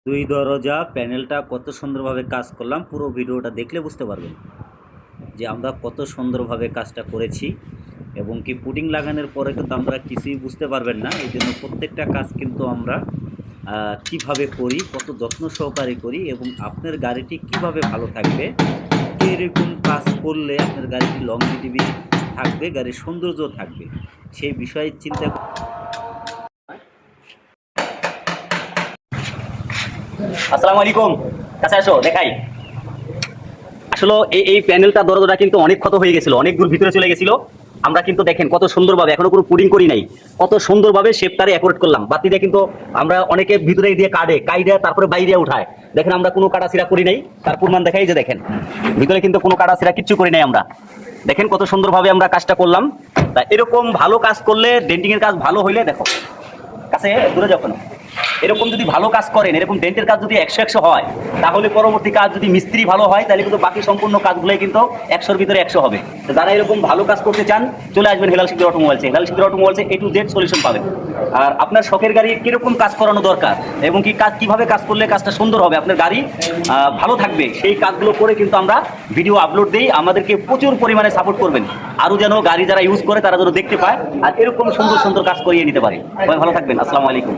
দুই দরজা প্যানেলটা কত সুন্দরভাবে কাজ করলাম, পুরো ভিডিওটা দেখলে বুঝতে পারবেন যে আমরা কত সুন্দরভাবে কাজটা করেছি। এবং কি পুটিং লাগানোর পরে কিন্তু আমরা কিছুই বুঝতে পারবেন না। এই জন্য প্রত্যেকটা কাজ কিন্তু আমরা কিভাবে করি, কত যত্ন সহকারে করি এবং আপনার গাড়িটি কিভাবে ভালো থাকবে, এরকম কাজ করলে আপনার গাড়িটি লংজিভিটি থাকবে, গাড়ির সৌন্দর্য থাকবে, সেই বিষয়ে চিন্তা। আসসালামু আলাইকুম। কাছে আসো দেখাই। আসলে এই প্যানেলটা দরজাটা কিন্তু অনেক ক্ষত হয়ে গেছিল, অনেক দূর ভিতরে চলে গেছিল। আমরা কিন্তু দেখেন কত সুন্দরভাবে, এখনো কোনো পুডিং করি নাই, কত সুন্দরভাবে শেপটারে অ্যাকুরেট করলাম। বাতি দিয়ে কিন্তু আমরা অনেকে ভিতরে দিয়ে কাইডে তারপরে বাইরে উঠায়, দেখেন আমরা কোনো কাটা ছিঁড়া করি নাই। তার প্রমাণ দেখাই যে দেখেন ভিতরে কিন্তু কোনো কাটা ছিঁড়া কিচ্ছু করি নাই আমরা। দেখেন কত সুন্দরভাবে আমরা কাজটা করলাম। তা এরকম ভালো কাজ করলে, ডেন্টিং এর কাজ ভালো হইলে, দেখো কাছে দূরে যখন এরকম যদি ভালো কাজ করেন, এরকম ডেন্টের কাজ যদি 100 হয়, তাহলে পরবর্তী কাজ যদি মিস্ত্রি ভালো হয়, তাহলে কিন্তু বাকি সম্পূর্ণ কাজগুলোই কিন্তু 100-র ভিতরে 100 হবে। তো যারা এরকম ভালো কাজ করতে চান, চলে আসবেন হেলাল শিকদার অটোমোবাইলসে। হেলাল শিকদার অটোমোবাইলসে A to Z সলিউশন পাবেন। আর আপনার শখের গাড়ি কিরকম কাজ করানো দরকার এবং কি কাজ কিভাবে কাজ করলে কাজটা সুন্দর হবে, আপনার গাড়ি ভালো থাকবে, সেই কাজগুলো করে কিন্তু আমরা ভিডিও আপলোড দিই। আমাদেরকে প্রচুর পরিমাণে সাপোর্ট করবেন, আরও যেন গাড়ি যারা ইউজ করে তারা যেন দেখতে পায় আর এরকম সুন্দর সুন্দর কাজ করিয়ে নিতে পারে। সবাই ভালো থাকবেন। আসসালামু আলাইকুম।